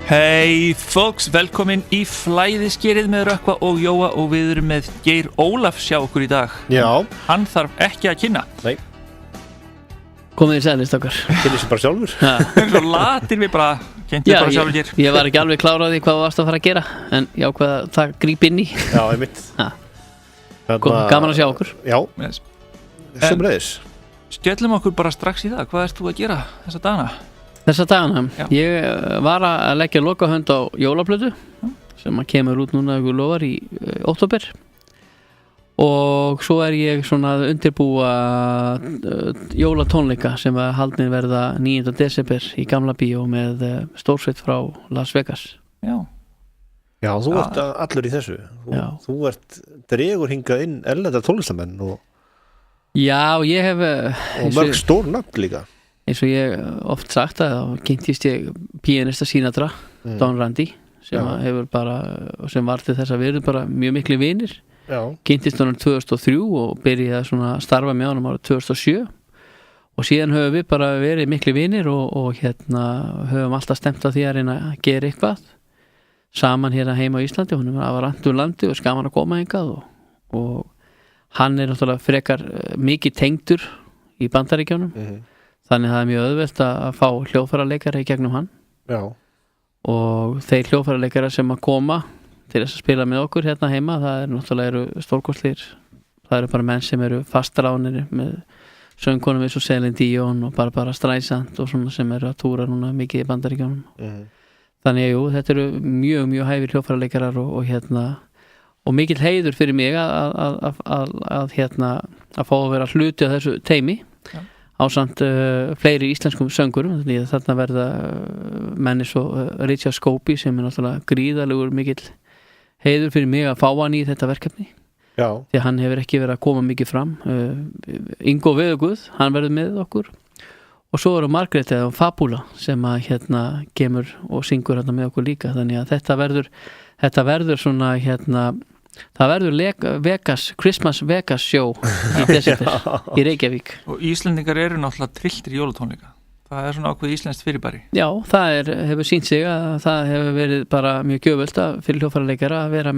Hey folks, velkomin í flæðiskerið með Rökkva og Jóa og við erum með Geir Ólaf sjá okkur í dag. Já. Hann þarf ekki að kynna. Nei. Komið þið sælist okkar. Kynni sér bara sjálfur. Svo latir við bara, kynnti bara sjálfur Geir. Ég var ekki alveg klár á því hvað varst að fara að gera, en já, hvað það gríp inn í. Já, einmitt. Gaman að sjá okkur. Já, Yes. sömuleiðis. Skellum okkur bara strax í það, hvað ert þú að gera þessa dagana? Þessa dagana, Já. ég var að leggja lokahönd á jólaplötu sem að kemur út núna ykkur lofar í október og svo ég svona að undirbúa jólatónleika sem að haldin verða 9. desember í Gamla bíó með stórsveit frá Las Vegas. Já. Já, þú ert allur í þessu. Þú ert dregur hingað inn erlendar tónlistamenn og Já, ég hef mörg stór nafn líka. Eins og ég oft sagt að þá kynntist ég píanista Sinatra, Don Randy sem hefur bara, sem var til þess að við erum bara mjög miklu vinir. Já. Kynntist honum 2003 og byrjaði svona að starfa með honum árið 2007 og síðan höfum við bara verið miklu vinir og höfum alltaf stemt að því að reyna að gera eitthvað saman hérna heima á Íslandi. Honum var randur landi og skaman að koma hingað og hann náttúrulega frekar mikið tengdur í Bandaríkjunum. Þannig það mjög auðvelt að fá hljóðfæraleikara í gegnum hann. Já. Og þeir hljóðfæraleikara sem að koma til þess að spila með okkur hérna heima, það náttúrulega stórkostlir. Það eru bara menn sem eru fastránir með söngkonum eins og Celine Dion og Barbara Streisand og svona sem eru að túra núna mikið í Bandaríkjunum. Þannig jú, þetta eru mjög, mjög hæfir hljóðfæraleikarar og mikill heiður fyrir mig að fá að vera hluti af þessu teimi. Ásamt fleiri íslenskum söngurum, þannig að þarna verða menni svo Richard Scobie sem náttúrulega gríðalegur mikill heiður fyrir mig að fá hann í þetta verkefni. Já. Því að hann hefur ekki verið að koma mikið fram. Ingo Veðuguð, hann verður með okkur og svo eru Margrét eða Fabula sem að kemur og syngur hérna með okkur líka, þannig að þetta verður svona það verður Christmas Vegas show í desember í Reykjavík. Og Íslendingar eru náttúrulega trilltir í jólatónleika. Það svona ákveð íslenskt fyrirbæri. Já, það hefur sýnt sig að það hefur verið bara mjög gjöfult fyrir hljóðfæraleikara að vera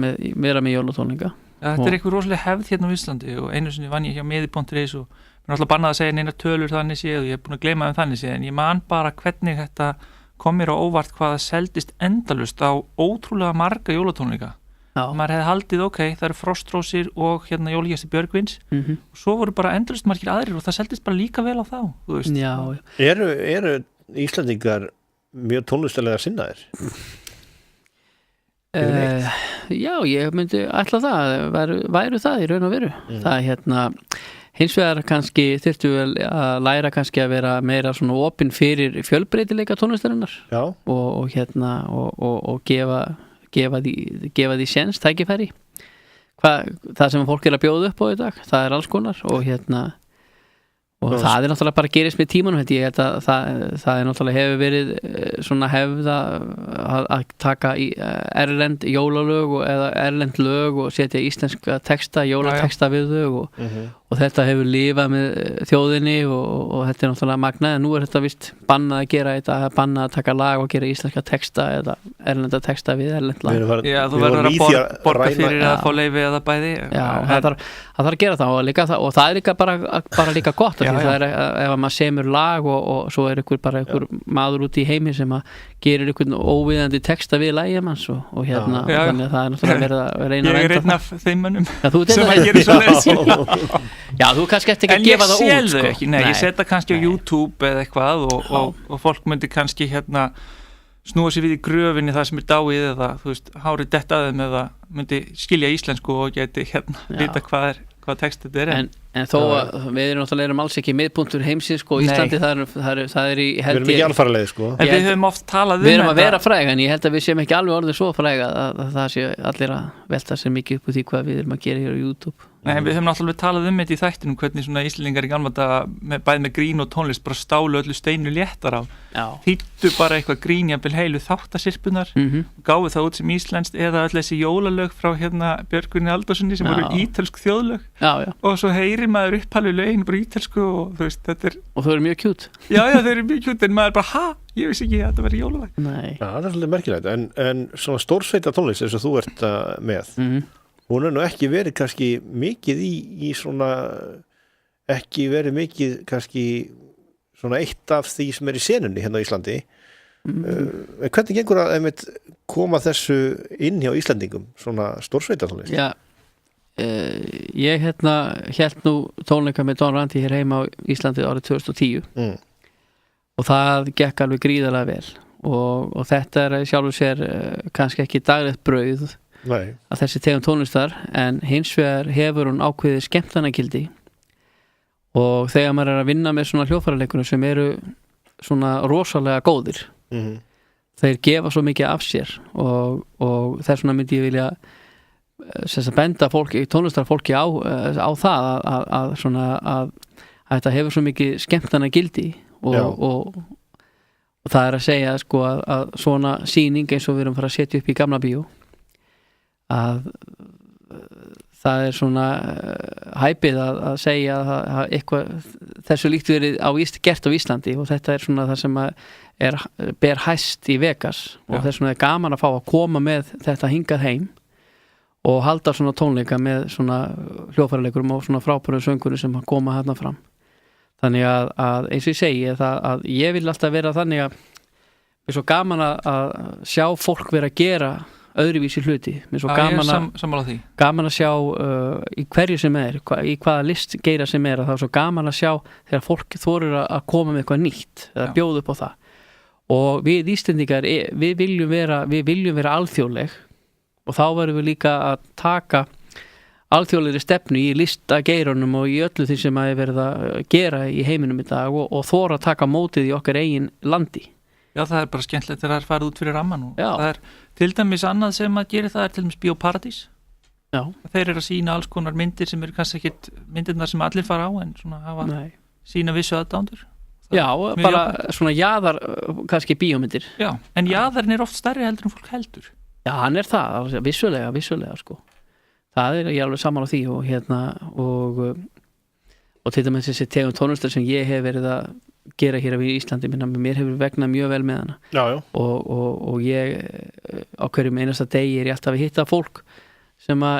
með jólatónleika. Ja, þetta eitthvað rosalega hefð hérna á Íslandi og einu sinni vann ég hjá Medi.is og mér náttúrulega bannað að segja neina tölur þannig séð og ég búin að gleyma þannig séð en ég man bara hvernig þetta kom mér á óvart hvað það seldist endalust á ótrúlega marga jólatónleika. Maður hefði haldið, það eru Frostrósir og jólagestir Björgvins og svo voru bara endalaust margir aðrir og það seldist bara líka vel á þá, þú veist. Já. Eru Íslandingar mjög tónlistalega sinnaðir? Já, ég myndi ætla það, væru það í raun og veru. Það hins vegar kannski þyrftu vel að læra kannski að vera meira svona opinn fyrir fjölbreytileika tónlistarinnar og gefa því séns, tækifæri það sem fólk að bjóða upp á í dag, það alls konar og það náttúrulega bara gerist með tímanum, ég held að það náttúrulega hefur verið svona hefð að taka í erlend jólalög eða erlend lög og setja íslenska texta, jólateksta við þau og þetta hefur lifað með þjóðinni og þetta náttúrulega magnað, en nú þetta vist bannað að gera þetta, bannað að taka lag og gera íslenska texta eða erlenda texta við erlend lag. Já, þú verður að borga fyrir að fá leyfi eða bæði. Já, það þarf að gera það og það líka bara líka gott, því það ef maður semur lag og svo einhver maður út í heimi sem að gerir einhvern óviðandi texta við lagið manns og þannig að það náttúrulega verið að reyna að vernda. Ég einn af þeim mönnum sem að gera svoleiðis. Já, þú kannski eftir ekki að gefa það út. En ég sé þau ekki, nei, ég setja kannski á YouTube eða eitthvað og fólk myndi kannski snúa sér við í gröfinni það sem dáið eða, þú veist, hárið detta að þeim eða myndi skilja íslensku og geti vita hvað text þetta er. En þó að við erum alls ekki miðpunktur heimsins Íslandi, það er í við erum ekki alfaraleið en við höfum oft talað við erum að vera fræg, en ég held að við séum ekki alveg orðið svo fræg að það sé allir að velta sér mikið upp úr því hvað við erum að gera hér á YouTube. Nei, við höfum náttúrulega talað þetta í þættinum hvernig svona Íslendingar í gamla daga bæði með grín og tónlist bara stálu öllu steinu léttar á. Þýddu bara eitthvað grín jafnvel heilu þáttasirpunar og gáfu það út sem íslenskt eða öll þessi jólalög frá Björgvini Halldórssoni sem voru ítölsk þjóðlög og svo heyri heyrir maður upphælu lögin bara ítelsku og þú veist, þetta og þau eru mjög kjút já, þau eru mjög kjút en maður bara, ég vissi ekki að þetta verið jólalag. Nei. Já, það svolítið merkilegt, en svona stórsveita tónlist eins og þú ert með, hún nú ekki verið kannski mikið í svona, ekki verið mikið kannski svona eitt af því sem í senunni hérna á Íslandi. Hvernig gengur að koma þessu inn hjá Íslandingum, svona stórsveita tónlist? Já, ég hélt nú tónleika með Don Randi hér heima á Íslandi árið 2010 og það gekk alveg gríðarlega vel og þetta sjálfur sér kannski ekki daglegt brauð að þessi tegund tónlistar en hins vegar hefur hún ákveðið skemmtanagildi og þegar maður að vinna með svona hljóðfæraleikurum sem eru svona rosalega góðir þeir gefa svo mikið af sér og þess vegna myndi ég vilja benda fólki, tónlistarfólki á það að þetta hefur svo mikið skemmtanagildi og það að segja sko að svona sýning eins og við erum fara að setja upp í Gamla bíó að það svona hæpið að segja að eitthvað þessu líkt verið gert á Íslandi og þetta svona það sem ber hæst í Vegas og þess vegna gaman að fá að koma með þetta hingað heim og halda svona tónleika með svona hljóðfæraleikurum og svona frábærum söngurum sem koma hérna fram þannig að eins og ég segi að ég vil alltaf vera þannig að mér er svo gaman að sjá fólk vera að gera öðruvísi hluti mér er svo gaman að sjá í hverju sem í hvaða list geira sem að það er svo gaman að sjá þegar fólk þorir að koma með eitthvað nýtt eða bjóða upp á það og við Íslendingar við viljum vera alþjóðleg og þá verðum við líka að taka alþjóðlegri stefnu í listageirunum og í öllu því sem að verið að gera í heiminum í dag og þora að taka mótið í okkar eigin landi. Já, það er bara skemmtilegt þegar það farið út fyrir ramman og það er til dæmis annað sem að gera það er til dæmis Bíóparadís. Já. Þeir eru að sína alls konar myndir sem eru kannski ekkit myndirnar sem allir fara á en svona hafa sína vissu aðdándur. Já, bara svona jaðar kannski bíómyndir. Já, en jaðarinn er oft stærri heldur en fólk heldur. Já, hann er það, vissulega sko. Það ég alveg saman á því og til dæmis þessi tegund tónlistar sem ég hef verið að gera hér í Íslandi, mér hefur vegnað mjög vel með hana og ég á hverjum einasta degi er ég alltaf að hitta fólk sem að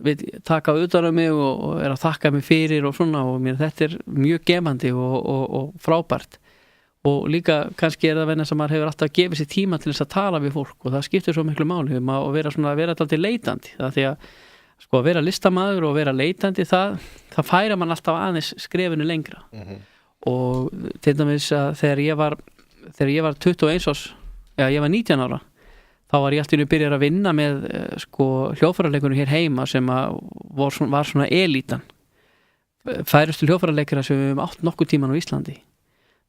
vil taka utan á mig og er að þakka mig fyrir og svona og mér þetta er mjög gemandi og frábært og líka kannski er það venna sem maður hefur alltaf að gefa sér tíma til þess að tala við fólk og það skiptir svo miklu máli og vera alltaf leitandi það því að sko að vera listamaður og vera leitandi það færa mann alltaf aðeins skrefinu lengra og til dæmis að þegar ég var 21 árs ég var 19 ára þá var ég alltaf byrjar að vinna með sko hljóðfæraleikurum hér heima sem að var svona elítan færustu hljóðfæraleikara sem við höfum átt nokkuð tíman á Íslandi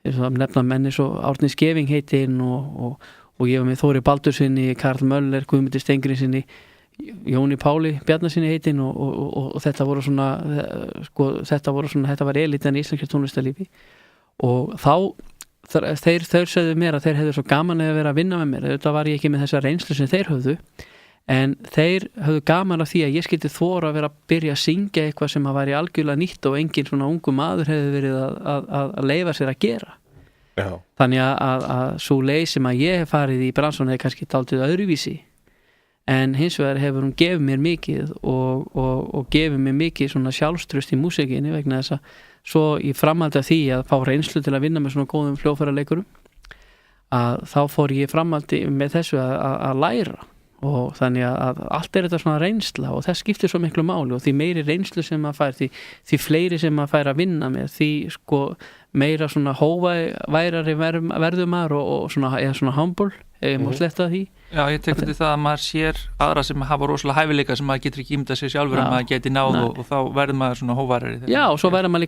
eins og nefna menni svo Árni Skeving heitinn og ég var með Þóri Baldursinni, Karl Möller, Guðmundur Steingrímssyni Jóni Páli Bjarnasinni heitinn og þetta voru svona þetta var elitan í íslenskri tónlistarlífi og þá þeir sögðu mér að þeir hefðu svo gaman að vera að vinna með mér þetta var ég ekki með þessa reynslu sem þeir höfðu en þeir höfðu gaman af því að ég skildi þora að vera að byrja að syngja eitthvað sem að væri algjörlega nýtt og engin svona ungu maður hefði verið að leyfa sér að gera þannig að svo leið sem að ég hef farið í bransan hefði kannski dálítið öðruvísi en hins vegar hefur hún gefið mér mikið og gefið mér mikið svona sjálfströst í músikinni vegna þess að svo í framhaldi af því að fá reynslu til að vinna með svona góðum hljóðfæraleikurum að þá fór ég framhaldi með þessu að læra og þannig að allt er þetta svona reynsla og það skiptir svo miklu máli og því meiri reynslu sem maður fær því fleiri sem maður fær að vinna með því sko meira svona hóværari verður maður og svona humble ef ég má sletta því. Já, ég tek fyrir það að maður sér aðra sem hafa rosalega hæfileika sem maður getur ekki ímyndað sér sjálfur að maður geti náð og þá verður maður svona hóværari. Já, og svo verður maður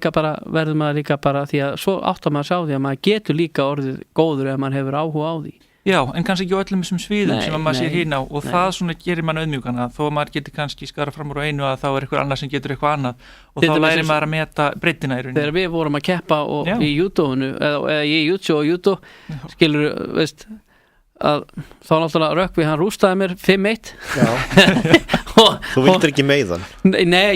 líka bara því að svo áttar maður sá því að maður getur líka orðið góður ef maður hefur áhuga á því. Já, en kannski ekki á öllum þessum sviðum sem maður sér hérna og það svona gerir mann auðmjúkana þó að maður getur kannski skara fram úr einu að þá er eitthvað annað sem getur eitthvað annað og þá lærir maður að meta breiddina í rauninni. Þegar við vorum að keppa í júdóinu eða í júdó og júdó skilur, veist þá náttúrulega Rökkvi, hann rústaði mér 5-1 Þú vildir ekki meiðan? Nei,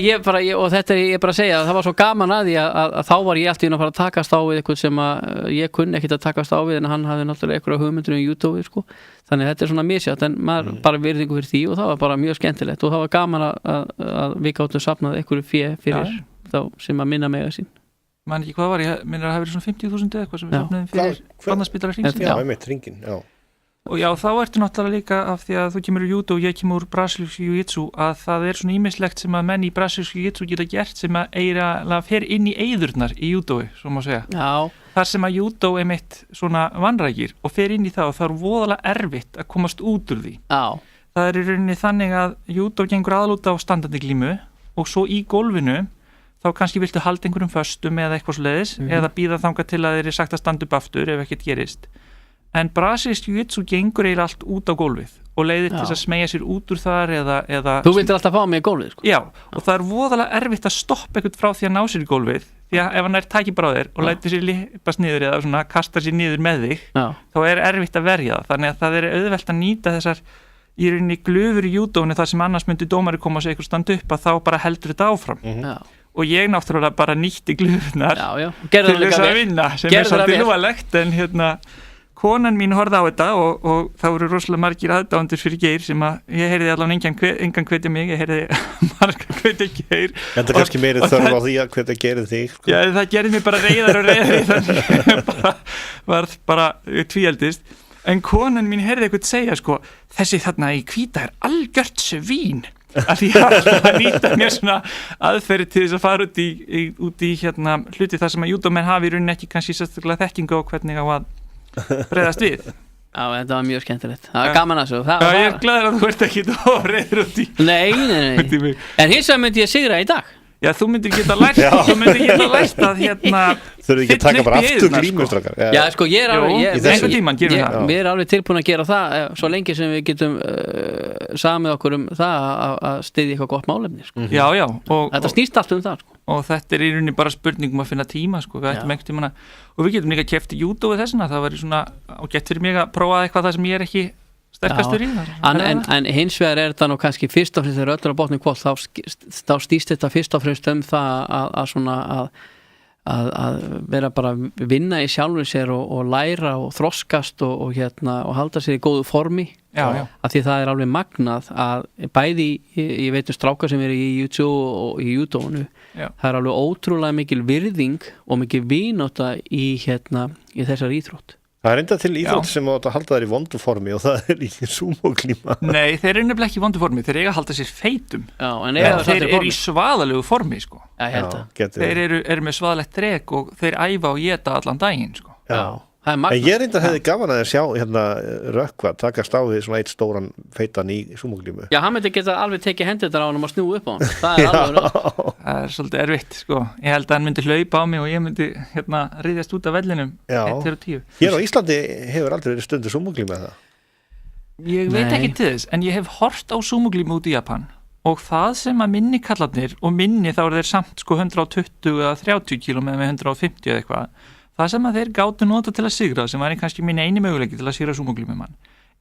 og þetta ég bara að segja það var svo gaman að því að þá var ég alltaf inn að fara að takast á við eitthvað sem að ég kunni ekkit að takast á við en hann hafði náttúrulega eitthvað hugmyndur YouTube sko. Þannig að þetta er svona misjátt en maður bara virðingu fyrir því og það var bara mjög skemmtilegt og það var gaman að við gáttum safnað eitthvað fyrir þá sem að minna mega sín Man ekki hvað var, ég minnir að það hafi verið svona 50.000 eða eitthvað sem við safnaðum fyrir barnaspítala hringsins Já, einmitt hringinn, já Og já, þá ertu náttúrulega líka af því að þú kemur úr judo og ég kemur úr brasilísku jiu-jitsu að það er svona ýmislegt sem að menn í brasilísku jiu-jitsu geta gert sem að eiginlega fer inn í eyðurnar í judoi, svo má segja. Já. Þar sem að judo er mitt svona vanrækir og fer inn í það og það er voðalega erfitt að komast út úr því. Já. Það er í rauninni þannig að judo gengur aðlúta á standandi glímu og svo í gólfinu þá kannski viltu halda einhverjum föstum eða eitthvað svoleiðis eða bíða þangað til að þeir eru sagt að standa upp aftur ef ekkert gerist. En brasilískt jiu-jitsu gengur eiginlega allt út á gólfið og leiðir til þess að smeygja sér út úr þar eða Þú vildir alltaf fá mig í gólfið sko. Já, og það er voðalega erfitt að stoppa eitthvað frá því að ná sér í gólfið því að ef hann tæki bara á þér og lætur sér lippast niður eða svona kastar sér niður með þig þá er erfitt að verja það þannig að það er auðvelt að nýta þessar í rauninni glufur í júdóinu þar sem annars myndi dómari koma og segja eitthvað standa upp að þá bara heldur þetta áfram og ég náttúrulega bara nýtti glufurnar til þess að vinna sem er svolítið núalegt en konan mín horfði á þetta og það voru rosalega margir aðdáendur fyrir Geir sem að ég heyrði allavega engan hvetja mig, ég heyrði marga hvetja Geir. Þetta er kannski meiri þörf á því að hvetja Geir þig. Sko. Já, það gerði mig bara reiðar og reiðari þannig var bara tvíeldist. En konan mín heyrði eitthvað segja sko, þessi þarna í hvíta er algjört svín. Að ég að nýta mér svona aðferði til þess að fara út í hluti þar sem að júdómenn hafi í rauninni ekki kannski sérstaklega þekkingu á hvernig á að breiðast við. Já, þetta var mjög skemmtilegt. Það var gaman að svo. Já, ég er glaður að þú ert ekki reiður út í. Nei. En hins vegar myndi ég sigra í dag. Já, þú myndir geta lært að þurfum ekki að taka bara aftur glímustrakar. Já, sko, ég er alveg tilbúin að gera það svo lengi sem við getum samið okkur það að styðja eitthvað gott málefni, sko. Já, og þetta snýst allt það, sko. Og þetta er í rauninni bara spurning að finna tíma, sko. Við ættum einhvern tímann og við getum líka keppt í júdó við þessuna, það væri svona ágætt fyrir mig að prófa eitthvað það sem ég er ekki sterkastur í það. En hins vegar er þetta nú kannski fyrst og fremst þegar öllur á botni kvöld þá stýst þetta fyrst og fremst það að vera bara vinna í sjálfum sér og læra og þroskast og halda sér í góðu formi af því það er alveg magnað að bæði ég veit strákar sem eru í YouTube og í júdónu það er alveg ótrúlega mikil virðing og mikil vinátta í þessar íþrótt. Það er enda til íþrótt sem átt að halda þær í vondu formi og það er í sumoglíma. Nei, þeir eru nefnilega ekki í vondu formi, þeir eiga að halda sér feitum. Þeir eru í svaðalegu formi, sko. Þeir eru með svaðalegt dreg og þeir æfa og éta allan daginn, sko. Já. En ég reyndar hefði gaman að sjá Rökkva takast á við svona eitt stóran feitan í sumoglímu. Já, hann myndi geta alveg tekið hendurnar á hann og snúa upp á hann. Það er alveg það er svolítið erfitt, sko. Ég held að hann myndi hlaupa á mig og ég myndi ryðjast út af vellinum 1-10. Hér á Íslandi hefur aldrei verið stundu sumoglíma eða? Ég veit ekki til þess, en ég hef hort á sumoglímu út í Japan og það sem að minni kallarnir og minni þá eru þeir samt sko 120 eða 30 kíló með 150 eða eitthvað. Það sem að þeir gátu nota til að sigra, sem var kannski mín eini möguleiki til að sigra sumoglímumann,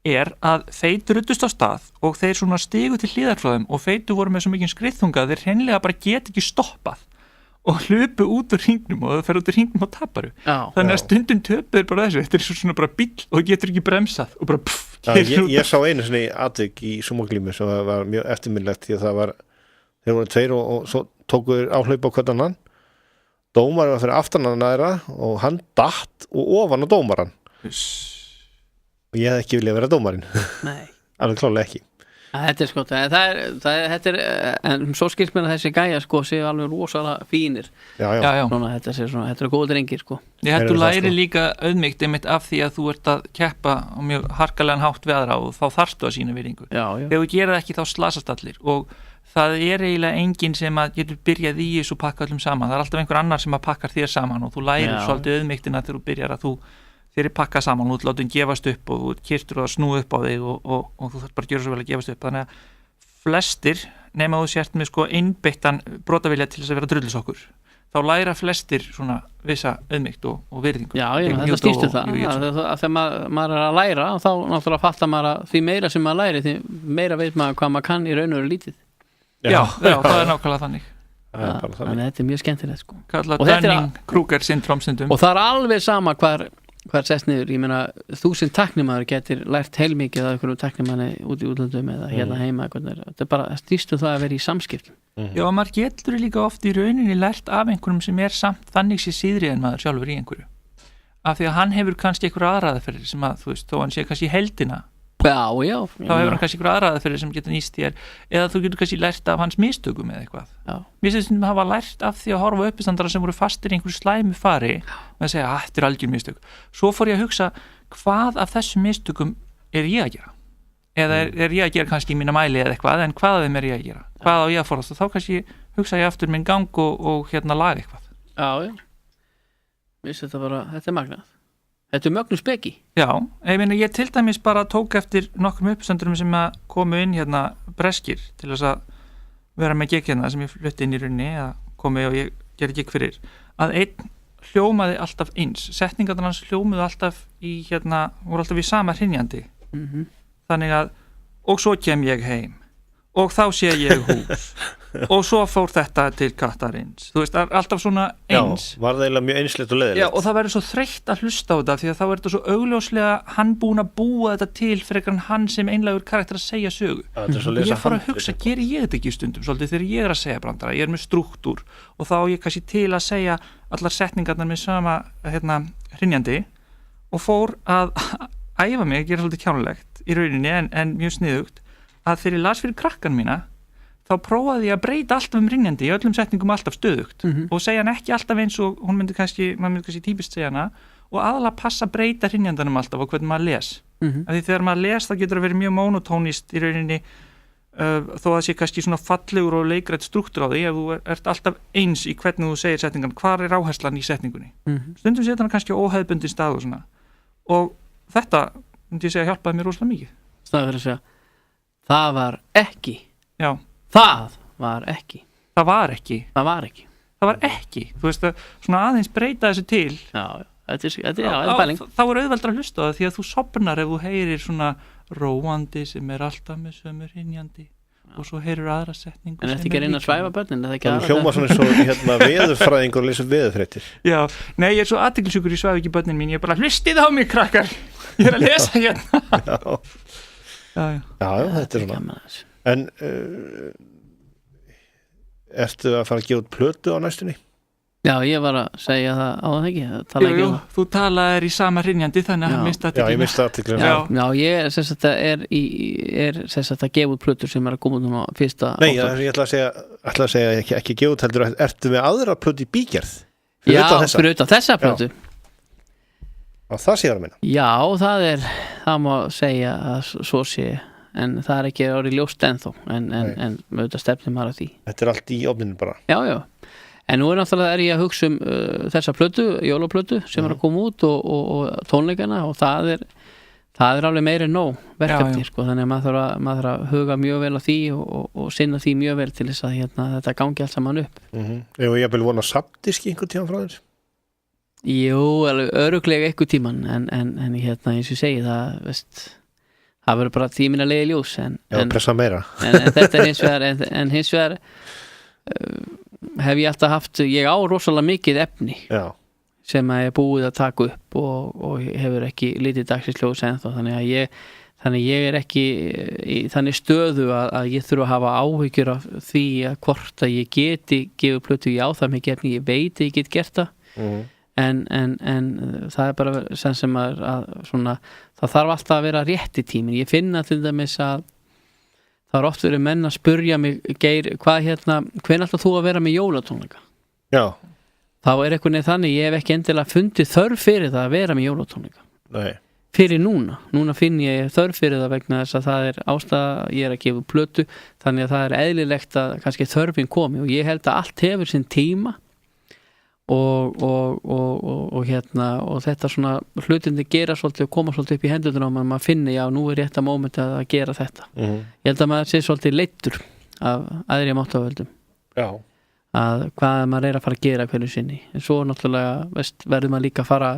er að þeir ruddust á stað og þeir svona stigu til hliðar frá þeim og feitu voru með svo mikið skriðþunga að þeir hreinlega bara get ekki stoppað og hlupu út úr hringnum og það fer út úr hringnum og taparu. Þannig að stundum töpuður bara þessu, þetta er svona bara bíll og getur ekki bremsað og bara pff. Ég sá einu svona atvik í sumoglímu sem var mjög eftirminnilegt því að þeir voru tveir og svo tóku þeir áhlaup á hvern annan. Dómarinn var fyrir aftan hann næra og hann datt og ofan á dómarann og ég hef ekki viljað vera dómarinn. Nei. Alveg klálega ekki. Þetta er sko, þetta er en svo skilst mér að þessi gæja sko séu alveg rosalega fínir. Já. Svona, þetta er góð drengir sko. Ég held þú læri líka auðmýkt einmitt af því að þú ert að keppa á mjög harkalegan hátt við aðra og þá þarftu að sína virðingu. Þegar þú gerir það ekki þá slasast allir og það er eiginlega enginn sem að getur byrjað í þessu pakka öllum saman. Það er alltaf einhver annar sem að pakkar þér saman og þú lærir svolítið auðmýktina þegar þú byrjar að þér er pakkað saman og þú látum gefast upp og þú kyrtur að snúa upp á þig og þú þarf bara að gera svo vel að gefast upp. Þannig að flestir nema þú sért með sko einbeittan brotavilja til þess að vera drullusokkur. þá læra flestir svona vissa auðmýkt og virðingu. Já, þetta snýstu það að þegar maður er að læra þá náttúrulega fattar maður að því meira sem maður læri því meira veit maður hvað maður kann í raun og veru lítið. Já, það er nákvæmlega þannig. Þannig þetta er mjög skemmtilegt sko. Kallað Dunning-Kruger syndrom stundum. Og það er alveg sama hvar sest niður, ég meina 1000 tæknimaður getur lært heilmikið af einhverjum tæknimanni út í útlöndum eða hérna heima, þetta er bara stýstu það að vera í samskiptum. Já, maður getur líka oft í rauninni lært af einhverjum sem er samt þannig sé síðri en maður sjálfur í einhverju, af því að hann hefur kannski einhverja aðræðaferðir sem að, þú veist, þó hann sé kannski heldina já, þá hefur hann kannski einhverja aðræðaferðir sem getur nýst þér, eða þú getur kannski lært af hans mistökum eða eitthvað. Mér finnst að hafa lært af því að horfa uppistandara sem voru fastir í einhverju slæmu fari með að segja, þetta er algjör mistök. Svo fór ég að hugsa, hvað af þessum mistökum er ég að gera? Eða er ég að gera kannski í mína mæli eða eitthvað, en hvað af þeim er ég að gera? Hvað á ég að forðast? Og þá kannski hugsa ég aftur minn gang og hérna laga eitthvað. Já. Þetta er magnað. Þetta er mögnu speki. Já, ég til dæmis bara tók eftir nokkrum uppistandurum sem að komu inn hérna breskir til þess að vera með gig hérna sem ég flutti inn í runni eða komi og ég gerði gig fyrir, að einn hljómaði alltaf eins, setningarnar hans hljómuðu alltaf í voru alltaf í sama hrynjandi. Þannig að, og svo kem ég heim og þá sé ég hús og svo fór þetta til kattarins, þú veist, alltaf svona eins. Já, var það eiginlega mjög einslegt og leiðilegt. Já, og það verður svo þreytt að hlusta á þetta því að þá er þetta svo augljóslega hann búin að búa þetta til frekar en hann sem einlægur karakter að segja sögu. Og ég fór að hugsa, geri ég þetta ekki stundum svolítið þegar ég er að segja brandara, ég er með strúktúr og þá er ég kannski til að segja allar setningarnar með sama hrynjandi og fór að æfa mig, gera svolítið kjánulegt í rauninni en mjög sniðugt, að þegar ég las fyrir krakkan mína þá prófaði ég að breyta alltaf hrynjandi í öllum setningum alltaf stöðugt og segja hann ekki alltaf eins og maður myndi kannski típist segja hana og aðalega passa að breyta hrynjandanum alltaf og hvernig maður les. Af því þegar maður les það getur að vera mjög monotónist í rauninni þó að það sé kannski svona fallegur og leikrætt strúktur á því ef þú ert alltaf eins í hvernig þú segir setningan, hvar er áherslan í setningunni. Stundum setja hann kannski óhefðbundin stað og svona og þetta myndi ég segja hjálpaði mér rosalega mikið. Það var ekki. Já. Það var ekki. Þú veist að svona aðeins breyta þessu til. Já, þetta er bæling. Þá er auðveldra að hlusta á það því að þú sofnar ef þú heyrir svona róandi sem er alltaf með sömu hrynjandi og svo heyrir aðra setningu. En þetta ekki að reyna að svæfa börnin? Það hljóma svona svo veðurfræðingur og lesa veðurfréttir. Já, nei, ég er svo athyglisjúkur, ég svæfi ekki börnin mín, ég er bara hlustið á mig krakkar. Ég er að lesa hérna. Já, þetta er svona. En ertu að fara að gefa út plötu á næstunni? Já, ég var að segja það á það ekki. Jú, þú talaðir í sama hrynjandi þannig að hann mista athygli. Já, ég mista athygli. Já, ég sem sagt að gefa út plötur sem er að koma núna fyrsta. Nei, ég ætla að segja ekki gefa út heldur, ertu með aðra plötu í bígerð? Já, fyrir utan þessa plötu. Og það sé að minna. Já, það má segja að svo sé, en það er ekki orðið ljóst ennþá, en auðvitað stefnir maður að því. Þetta er allt í ofninu bara. Já. En nú náttúrulega ég að hugsa þessa plötu, jólaplötu sem er að koma út og tónleikana og það er alveg meira en nóg verkefni, sko, þannig að maður þarf að huga mjög vel á því og sinna því mjög vel til þess að þetta gangi allt saman upp. Jú, ég vil vona samdiski einhvern tíma frá þér. Jú, alveg öruglega einhver tíman en eins og ég segi það verður bara tímin að leiða ljós en pressa meira en þetta er hins vegar hef ég alltaf haft ég á rosalega mikið efni sem að ég búið að taka upp og hefur ekki litið dagsins ljós ennþá þannig ég er ekki í þannig stöðu að ég þurfa að hafa áhyggjur af því að hvort að ég geti gefið plötu það mikið efni, ég veit ég get gert það en það er bara sem að svona, það þarf alltaf að vera rétti tímin. Ég finna til dæmis að það oft verið menn að spurja mig Geir, hvenær ætlar þú að vera með jólatónleika? Já. Þá er einhvern veginn þannig, ég hef ekki endilega fundið þörf fyrir það að vera með jólatónleika. Nei. Fyrir núna finn ég þörf fyrir það vegna þess að það er ástæða, ég er að gefa plötu, þannig að það er eðlilegt að kannski þörfin komi og ég held að allt hefur sinn tíma og þetta svona hlutindi gera svolítið og koma svolítið upp í hendurinn á maður finni, já, nú er rétt að mómenti að gera þetta. Ég held að maður sé svolítið leiddur af aðri máttavöldum. Já. að hvað maður að fara að gera hverju sinni, en svo náttúrulega verður maður líka að fara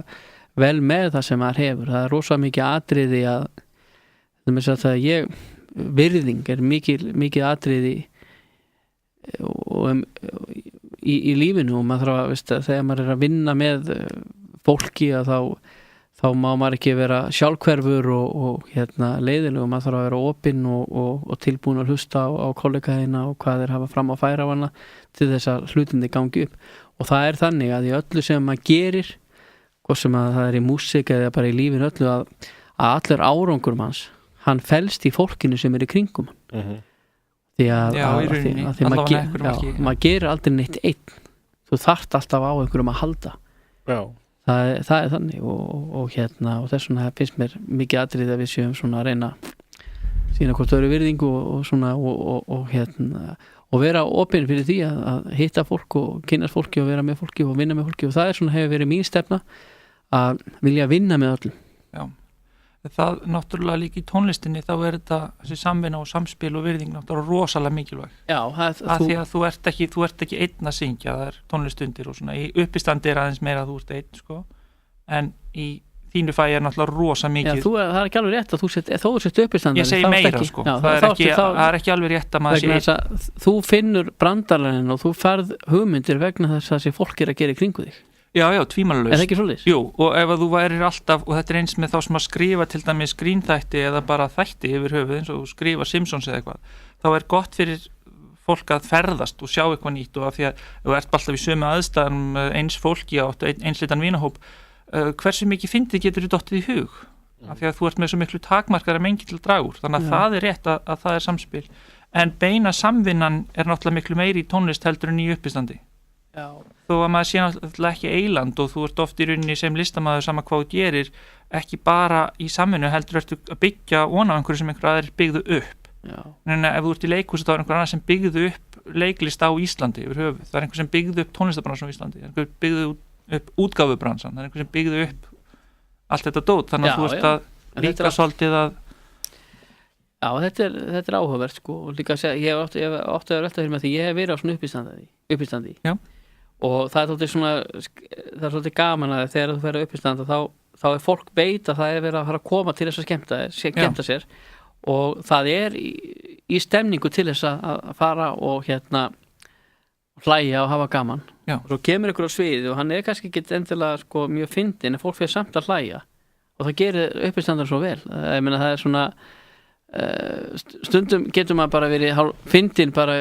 vel með það sem maður hefur. Það rosa mikið atriði að virðing mikið atriði og í lífinu, og maður þarf að þegar maður að vinna með fólki að þá má maður ekki vera sjálfhverfur og leiðileg, og maður þarf að vera opinn og tilbúin að hlusta á kollegaðina og hvað þeir hafa fram að færa á hana til þess að hlutinni gangi upp. Og það er þannig að í öllu sem maður gerir, hvort sem að það í músík eða bara í lífinu öllu, að allur árangur manns, hann felst í fólkinu sem í kringum hann. Því að maður gerir aldrei neitt einn, þú þarft alltaf á einhverjum að halda. Það er þannig og þess vegna finnst mér mikið atriði að við séum svona að reyna sína hvort öðru virðingu og vera opinn fyrir því að hitta fólk og kynnast fólki og vera með fólki og vinna með fólki, og það er svona hefur verið mín stefna að vilja vinna með öllum. Já, það náttúrulega líka í tónlistinni, þá er þetta þessi samvinna og samspil og virðing náttúrulega rosalega mikilvæg. Já, því að þú ert ekki einn að syngja, það er tónlistundir og svona, í uppistandi er aðeins meira að þú ert einn, sko, en í þínu fæi er náttúrulega rosa mikið. Já, það er ekki alveg rétt að þú sett uppistandari. Ég segi meira, sko, það er ekki alveg rétt að maður sé einn. Þú finnur brandarlegin og þú færð hugmyndir vegna þess að þessi fólk er að gera í kringu þig. Já, tvímælalaust. Er það ekki svoleiðis? Jú, og ef að þú værir alltaf, og þetta er eins með þá sem að skrifa til dæmis grínþætti eða bara þætti yfir höfuð, eins og skrifa Simpsons eða eitthvað, þá er gott fyrir fólk að ferðast og sjá eitthvað nýtt, og af því að þú ert alltaf í sömu aðstæðum eins fólki átt einsleitan vinahóp, hversu mikið fyndið getur þú dottið í hug? Af því að þú ert með svo miklu takmarkara mengi til að draga úr, þannig að það er rétt að það er samspil. En beina samvinnan er náttúrulega miklu meiri í tónlist heldur en í uppistandi. Já. Þó að maður sé náttúrulega ekki eiland og þú ert oft í rauninni sem listamaður sama hvað þú gerir, ekki bara í samvinnu, heldur ertu að byggja ofan á einhverju sem einhver aðrir byggðu upp. En ef þú ert í leikhúsi þá er einhver annar sem byggðu upp leiklist á Íslandi yfir höfuð, það er einhver sem byggðu upp tónlistabransan á Íslandi, einhver byggðu upp útgáfubransan, það er einhver sem byggðu upp allt þetta dót, þannig að þú ert að líka svolítið að Já, þetta er áhugavert, sko, og líka að segja, ég hef oft að vera velta fyrir mig því ég hef verið á svona uppistandi. Já. Og það er svolítið gaman að þegar þú ferð uppistanda þá er fólk veit að það er verið að fara að koma til þess að skemmta sér, og það er í stemningu til þess að fara og hlæja og hafa gaman. Já. Og svo kemur ykkur á sviði og hann er kannski ekki endilega, sko, mjög fyndinn, en fólk fyrir samt að hlæja, og það gerir uppistandar svo vel. Ég meina, það er svona stundum getur maður bara verið fyndin bara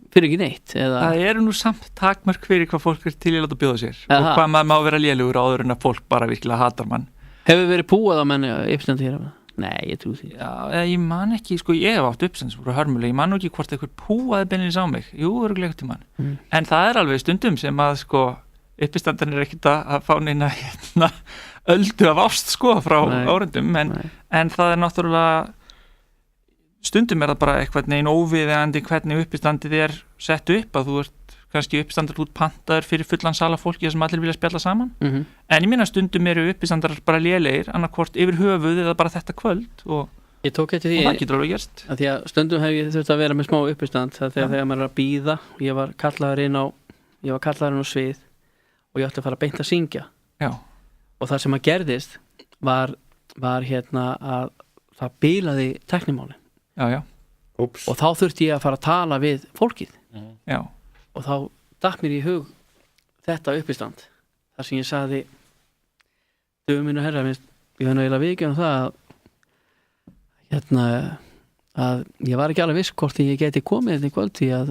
fyrir ekki neitt eða... Það eru nú samt takmörk fyrir hvað fólk er til að láta bjóða sér og hvað maður má vera lélugur áður en að fólk bara virkilega hatar mann. Hefur verið púað á menni uppstand hér? Nei, ég trú því. Já, ég man ekki, sko, ég hef átt uppstand sem voru hörmuleg, ég man ekki hvort eitthvað púaði beinlega á mig, jú, örugglega til mann en það er alveg stundum sem að, sko, uppistandan er ekkert að fá neina öldu af ást, sko, frá árendum en það er náttúrulega stundum er það bara eitthvað neginn óviðeigandi hvernig uppistandið er sett upp, að þú ert kannski uppistandur út pantaður fyrir fullan sala fólki sem allir vilja spjalla saman en ég minna stundum eru uppistandar bara lélegir annarkvort yfir höfuð eða bara þetta kvöld og það getur alveg gerst að því að stundum hef ég þurft að vera með smá uppistand þegar maður er að bíða og ég var kallaður inn á svið og ég ætti að fara beint að syngja og það sem að gerðist var að það bílaði tæknimálin og þá þurfti ég að fara að tala við fólkið og þá datt mér í hug þetta uppistand þar sem ég sagði dögum minn og herra ég var náttúrulega vikið það að ég var ekki alveg viss hvort ég geti komið þetta í kvöld því að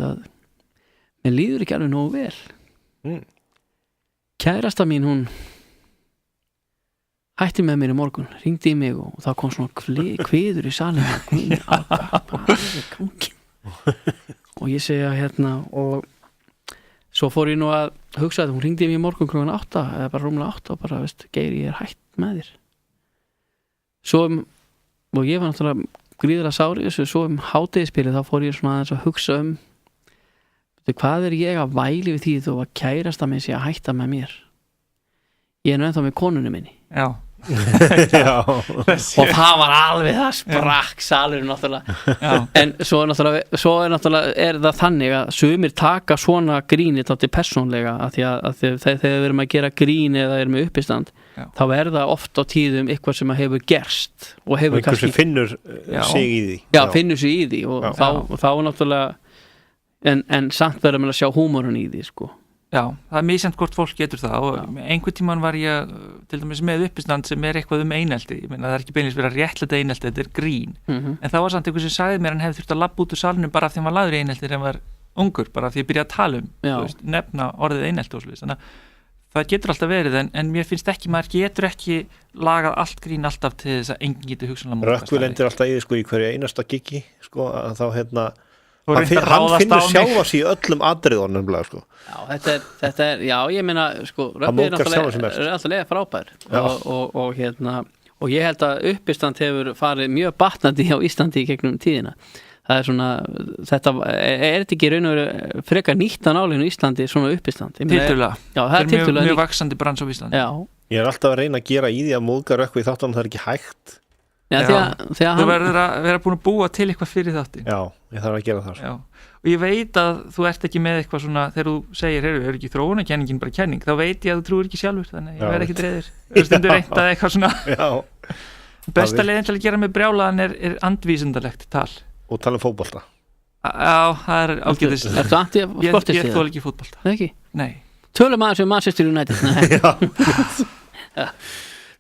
mér líður ekki alveg nógu vel kærasta mín hún hætti með mér í morgun, ringdi í mig og það kom svona kviður í salinu og ég segja og svo fór ég nú að hugsa að hún ringdi í mig í morgun klukkan 8 eða bara rúmlega 8 og bara, Geiri, ég er hætt með þér svo og ég var náttúrulega gríðarlega sári svo hádegisbilið þá fór ég svona aðeins að hugsa hvað er ég að væli við því þó að kærasta mig sé að hætta með mér ég er nú ennþá með konunni minni Já. og það var alveg það sprakk salurinn náttúrulega en svo er það þannig að sumir taka svona gríni þátti persónlega að því að þegar við erum að gera gríni eða erum með uppistand þá er það oft á tíðum eitthvað sem hefur gerst og hefur einhver sem finnur sig í því finnur sig í því og þá náttúrulega en samt verður með að sjá húmorinn í því sko. Já, það er misjant hvort fólk getur það og einhvern tímann var ég til dæmis með uppistand sem er eitthvað einelti, ég meina það er ekki beinlega verið að réttlæta einelti, þetta er grín en það var samt einhver sem sagði mér hann hefði þurft að labba út úr salnum bara af því hann var lagður í einelti þegar hann var ungur, bara af því að byrja að tala nefna orðið einelti og svo þannig að það getur alltaf verið en mér finnst ekki, maður getur ekki lagað allt grín alltaf til þess að enginn getur hugsanlega Rökkvi lendir alltaf í í hverju einasta giggi að þá hann finnur sjálfa sig í öllum atriðunum sko. þetta er, ég meina sko, Rökkvi er náttúrulega frábær og ég held að uppistand hefur farið mjög batnandi á Íslandi í gegnum tíðina það er svona, þetta er þetta ekki raun og veru frekar nýtt að nálinu í Íslandi svona uppistand það er mjög vaxandi brans á Íslandi ég er alltaf að reyna að gera í því að móðga Rökkvi í þáttunum það er ekki hægt þú verður að vera búin að búa til eitthvað fyrir þáttin ég þarf að gera það og ég veit að þú ert ekki með eitthvað svona þegar þú segir, er ekki þróunarkenningin bara kenning, þá veit ég að þú trúir ekki sjálfur þannig ég verð ekki dreifir stundur reynt að eitthvað svona besta leiðin til að gera með brjálaðan er andvísindalegt tal og tala um fótbolta það er ágætis ég þól ekki fótbolta ekki? Nei tölum aðeins um Manchester United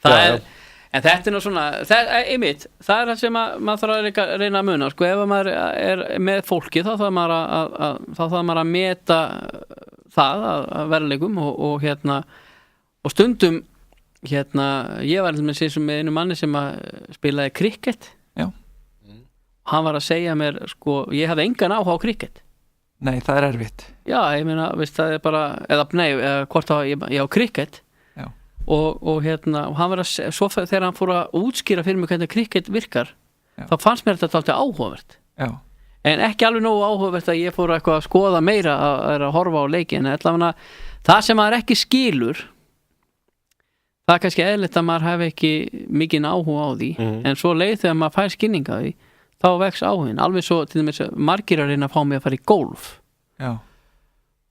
það er en þetta er nú svona það er það sem maður þarf að reyna að muna sko, ef maður er með fólki þá þarf maður að meta það að verðleikum og og stundum ég var með einu manni sem spilaði krikket hann var að segja mér sko, ég hafði engan áhuga á krikket Nei, það er erfitt ég meina, það er bara hvort ég á krikket og hann var að svo þegar hann fór að útskýra fyrir mig hvernig krikket virkar þá fannst mér þetta alltaf áhugavert en ekki alveg nógu áhugavert að ég fór að skoða meira að horfa á leiki en allavega það sem maður ekki skilur það er kannski eðlilegt að maður hafi ekki mikinn áhuga á því en svo leið þegar maður fær skilning á því þá vex áhugin, alveg svo til dæmis margir að reyna að fá mig að fara í golf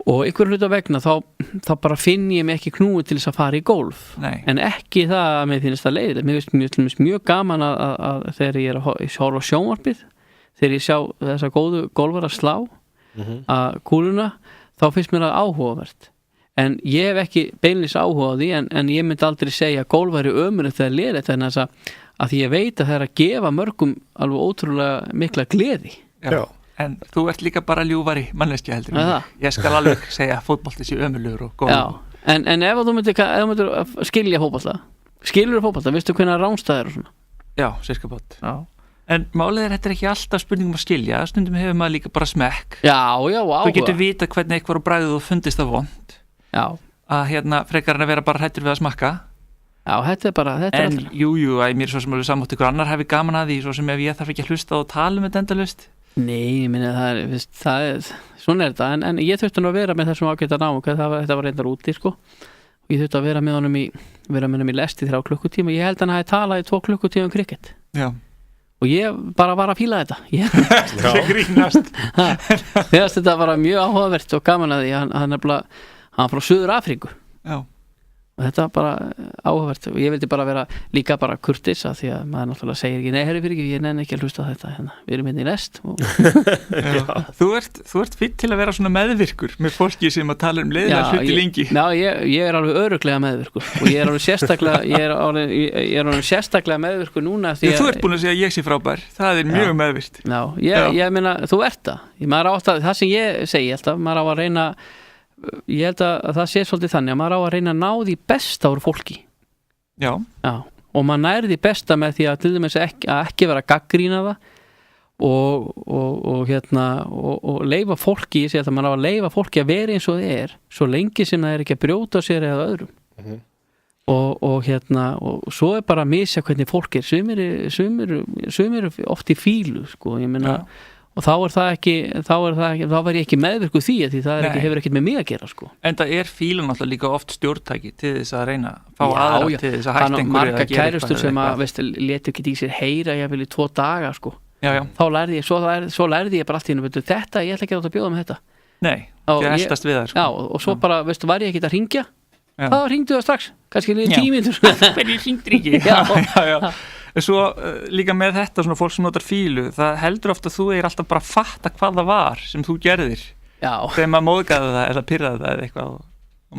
og einhver hluta vegna þá bara finn ég mig ekki knúi til þess að fara í golf en ekki það að mér finnst það leiðilegt mér finnst mjög gaman að þegar ég er að horfa á sjónvarpið þegar ég sjá þessa góðu golfar að slá að kúluna þá finnst mér það áhugavert en ég hef ekki beinlis áhuga á því en ég myndi aldrei segja að golf væri ömurlegt eða leiðilegt en þess að því ég veit að það er að gefa mörgum alveg ótrúlega mikla gleði En þú ert líka bara ljúfari manneskja heldur ég skal alveg segja að fótbolti sé ömurlegur og góð en ef þú myndir skilja fótbolta skilur fótbolta, veistu hvernig ránstæðir og svona Já, sirka bótt En málið þetta er ekki alltaf spurningum að skilja stundum hefur maður líka bara smekk áhuga Þú getur vita hvernig eitthvað á bragðið þú fundist það vond að frekar en að vera bara hrættur við að smakka þetta er bara En að mér svo sem alveg samátt ykkur annar hefði gaman að því svo sem ef ég þarf ekki að hlusta og tala um þetta endalaust Nei, ég minna það er svona er þetta, en ég þurfti nú að vera með þessum ágæta náum, þetta var reyndar úti sko, og ég þurfti að vera með honum í lest í 3 klukkutíma, ég held að hann hafi talað í 2 klukkutíma um krikket og ég bara var að fíla þetta Það grínast Þetta var mjög áhugavert og gaman að því hann frá Suður Afríku og þetta var bara áhugavert og ég vildi bara vera líka bara kurteis að því að maður náttúrulega segir ekki nei, herri fyrir ekki, ég nenni ekki að hlusta á þetta við erum hérna í lest Þú ert fýtt til að vera svona meðvirkur með fólki sem að tala um leiðilega hluti lengi ég er alveg örugglega meðvirkur og ég er alveg sérstaklega meðvirkur núna því Þú ert búin að segja að ég sé frábær, það er mjög meðvirt ég meina, þú ert það sem ég segi alltaf, maður á að reyna ég held að það sé svolítið þannig að maður á að reyna að ná því besta úr fólki og maður nær því besta með því að til dæmis ekki vera að gagnrýna það og leyfa fólki ég sé að maður á að leyfa fólki að vera eins og það er svo lengi sem það er ekki að brjóta sér eða öðrum og svo er bara að misja hvernig fólk er sumir oft í fílu sko, ég meina og þá var ég ekki meðvirku því að því það hefur ekkert með mig að gera sko. En það fílan alltaf líka oft stjórntæki til þess að reyna að fá aðra til þess að hætta einhverju marga kærustur sem að letu ekki í sér heyra ég vil í 2 daga sko. Þá lærði ég svo lærði ég bara allt í hennu þetta, ég ætla ekki að bjóða með þetta nei, ég heldast við það sko. Og svo bara, var ég ekki að hringja þá hringdu það strax, kannski 10 mínútur hvernig hringdur ekki já. Svo líka með þetta svona fólk sem notar fílu, það heldur ofta að þú alltaf bara að fatta hvað það var sem þú gerðir þegar maður móðgæði það eða pyrraði það eða eitthvað og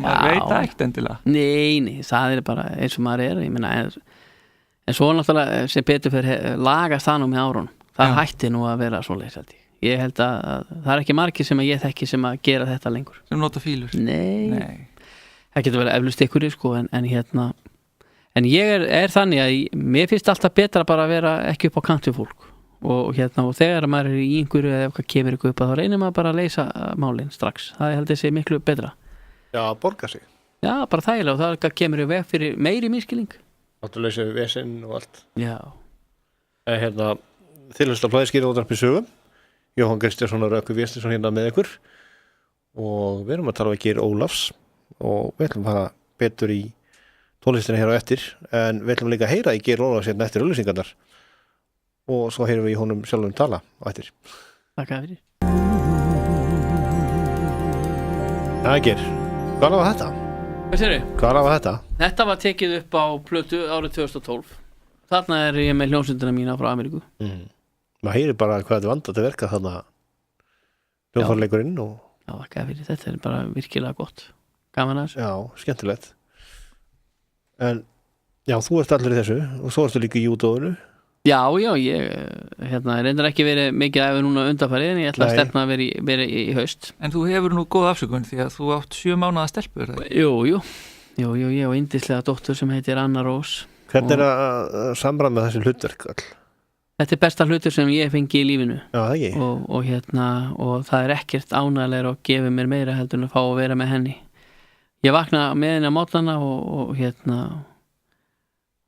maður veit það ekkert endilega Nei, það bara eins og maður ég meina, en svo náttúrulega sem betur fyrir lagast það nú með árun það hætti nú að vera svoleiðis ég held að það ekki margir sem að ég þekki sem að gera þetta lengur sem nota fílur Nei. Það getur verið eflust ykkur sko, en ég þannig að mér finnst alltaf betra bara að vera ekki upp á kanti fólk og þegar maður í einhverju eða eitthvað kemur ykkur upp að þá reynir maður bara að leysa málin strax, það held ég sé miklu betra Já, borga sig Já, bara þægilega og það kemur í veg fyrir meiri miskilning Náttúrulega vesinn og allt Já Þilust að flæði skýra útarpi sögum Jóhann Kristjánsson og Rökkur Véstinsson hérna með ykkur og við erum að tala við Geir Ólafs og við ætlum að fara betur í tónlistina hér á eftir en við ætlum líka að heyra í Geir Ólafs hérna eftir auglýsingarnar og svo heyrum við í honum sjálfum tala á eftir Takk fyrir Já, Geir, hvað var þetta? Hvað segirðu? Hvað var þetta? Þetta var tekið upp á plötu árið 2012 Þarna ég með hljómsveitina mína frá Ameríku Maður heyrir bara hvað þetta vandað til verka þarna hljómfarleikurinn og Já, þakka fyrir, þetta bara virkilega gott Gaman að þessu Já, skemmtilegt En, já, þú ert allir í þessu og svo ertu líka í júdóinu Já, ég reyndar ekki verið mikið að núna undanfarið en ég ætla að stefna að vera í haust En þú hefur nú góð afsökun því að þú átt 7 mánaða stelpur Jú, ég og yndislega dóttur sem heitir Anna Rós Hvernig að samræma þessi hlutverk all? Þetta besta hlutur sem ég fengi í lífinu Já, það ekki og það ekkert ánægilegra og gefið mér meira heldur en að fá að vera með henni Ég vakna með henni á mótnana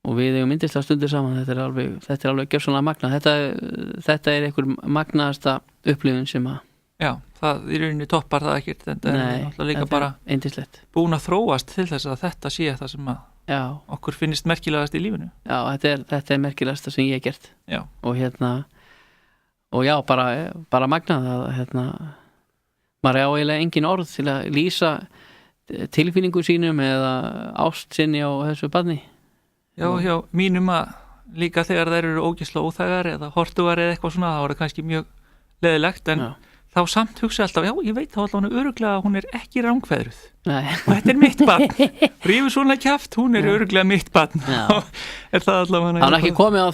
og við eigum yndislega stundir saman þetta er alveg gjörsamlega magnað þetta er einhver magnaðasta upplifun sem að Já, það í rauninni toppar það ekkert þetta er alltaf líka bara yndislegt búin að þróast til þess að þetta sé það sem að okkur finnist merkilegast í lífinu Já, þetta er merkilegast sem ég hef gert Já. og já, bara magnað að maður eiginlega engin orð til að lýsa tilfinningu sínum eða ást sinni á þessu barni Já, hjá mínum að líka þegar þær eru ógeðslega óþægar eða hortugar eða eitthvað svona, það voru kannski mjög leðilegt en þá samt hugsa alltaf, já, ég veit þá allavega öruglega að hún er ekki rángfæðruð og þetta er mitt barn rífur svona kjaft, hún er öruglega mitt barn er það allavega hann er ekki komið á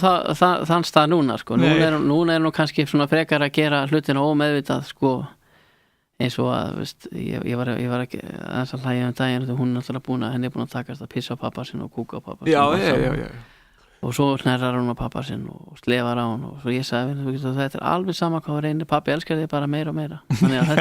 þann stað núna sko. núna er nú kannski svona frekar að gera hlutina ómeðvitað sko, eins og að veist, ég var ekki aðeins að hlæja daginn hún er náttúrulega henni er búin að takast að pissa á pappa sinn og kúka á pappa sinn já. Og svo snerrar hún á pappa sinn og slefar á hún og svo ég sagði þetta er alveg sama hvað reynir, pappi elskar þig bara meira og meira þannig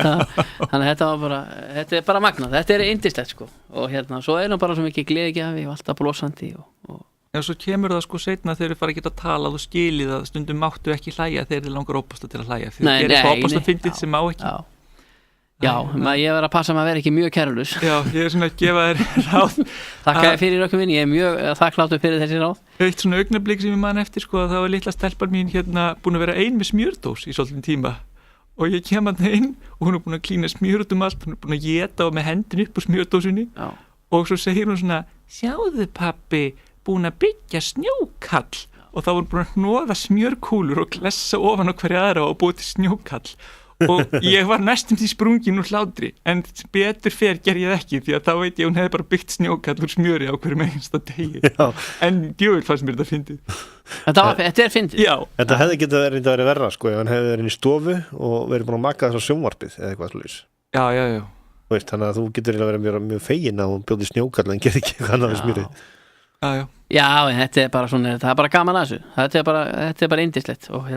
að þetta var bara þetta er bara magnað, þetta er yndislegt sko og svo er hún bara svo mikið gleðigjafi og alltaf blósandi Já, svo kemur það sko seinna þegar þið fara ekki að tala og skilið að stundum máttu ekki hlæja þegar þið langar ópasta til að hlæja því það er eitthvað ópasta fyndið sem má ekki Já, ég verð að passa að vera ekki mjög kærulus Já, ég er svona að gefa þér ráð Þakka þér fyrir okkur minn, ég er mjög þakkláttur fyrir þessi ráð Eitt svona augnablik sem ég man eftir sko að það var litla stelpan mín búin að vera ein með smjördós í svolítinn tíma og ég kem að inn og hún er búin að klína smjör út allt, hún er búin að éta og með hendin upp úr smjördósinni og svo segir hún svona sjáðu pappi, búin að byggja snjókall og þá var hún búin að hnoða smjörkúlur og klessa ofan á hverja aðra og búið til snjókall og ég var næstum því sprungin úr hlátri en betur fer ger ég ekki því að þá veit ég hún hefði bara byggt snjókall úr smjöri á hverjum einasta degi en djöfull fannst mér þetta fyndið Þetta er fyndið Þetta hefði getað verið verra sko ef hann hefði verið inn í stofu og verið búin að maka þess á sjónvarpið eða eitthvað slúðis Já Veist, þannig að þú getur verið mjög fegin að hún bjóði snjókall en gerði ekki eitthvað annað við smjörið Já, en þetta er bara svona það er bara gaman að þessu þetta er bara yndislegt og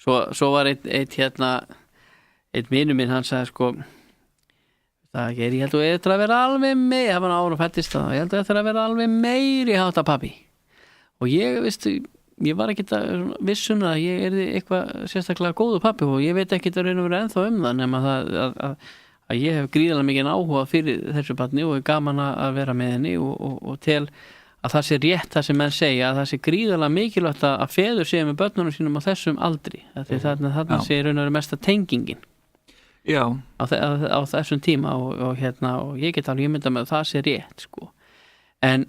Svo var einn vinur minn, hann sagði sko ég held að þú eftir að vera alveg meir það var ára fættist það, ég held að eftir að vera alveg meiri hátta pappi og ég, veistu, ég var ekki vissun að ég erði eitthvað sérstaklega góðu pappi og ég veit ekki að raun og vera ennþá það nema það að ég hef gríðarlega mikið áhuga fyrir þessu barni og er gaman að vera með henni og tel að það sé rétt það sem menn segja að það sé gríðarlega mikilvægt að feður séu með börnunum sínum á þessum aldri þarna sé raun og vera mesta tengingin á þessum tíma og ég get alveg mynda með að það sé rétt sko. En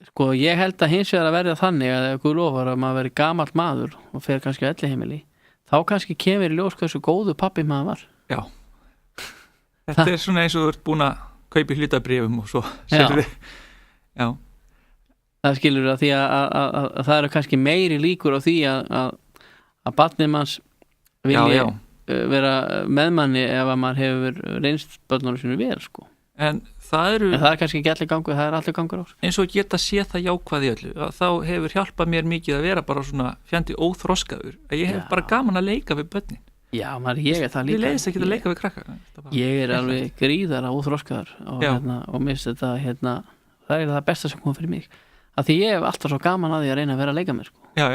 sko ég held að hins vegar að verða þannig að Guð lofar að maður veri gamall maður og fer kannski á elliheimili þá kannski kemur í ljós hversu góðu pappi maður var. Já, þetta er svona eins og þú ert búin að kaupa hlutabréfum og svo selur þið. Já. Það skilur að því að það eru kannski meiri líkur á því að barnið manns vilji vera meðmanni ef að maður hefur reynst börnunum sinu vel sko. En það er kannski ekki allir gangur, það er allir gangur á. Eins og geta séð það jákvæð í öllu, þá hefur hjálpað mér mikið að vera bara svona fjandi óþroskaður, að ég hef bara gaman að leika við börnin. Já, ég er það líka. Ég leiðist ekki að leika við krakka. Ég er alveg gríðarlega óþroskaður og minnst þetta, það er það besta sem kom fyrir mig. Að því ég hef alltaf svo gaman að því að reyna að vera að leika mér sko. Já.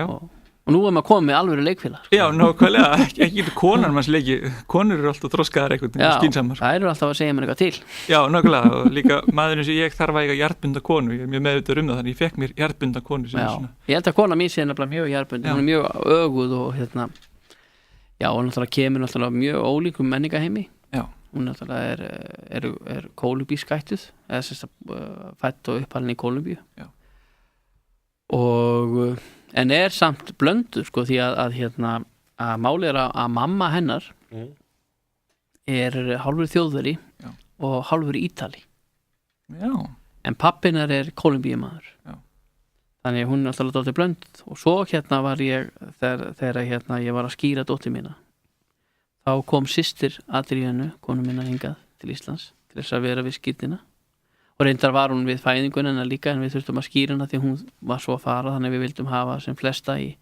Og nú maður komið með alvöru leikfélag sko. Já, nákvæmlega, ekki konar manns leiki. Konur eru alltaf þroskaðar eitthvað skynsamar. Já, það eru alltaf að segja mér eitthvað til. Já, nákvæmlega, og líka maðurinn sem ég þarf að eiga jarðbundna konu, ég er mjög meðvitaður það, þannig ég fekk mér jarðbundna konu sem svona. Ég held að kona mín sé nefnilega mjög jarðbundin, hún er mjög öguð og og náttúrulega kemur náttúrulega mjög ólíkum menningaheimi. Já. Hún náttúrulega er kólumbískættuð, eða fædd og uppalinn í Kólumbíu. Já. En samt blöndu sko því að málið er að mamma hennar er hálfur þjóðveri og hálfur Ítali. Já. En pappinar er Kólumbíumaður. Já. Þannig hún er alltaf dóttir blönd og svo var ég þegar ég var að skýra dóttir mína þá kom systir Adríönu, konu mína hingað til Íslands til þess að vera við skýrtina og reyndar var hún við fæðingunina líka en við þurftum að skýra hana því hún var svo að fara þannig við vildum hafa sem flesta í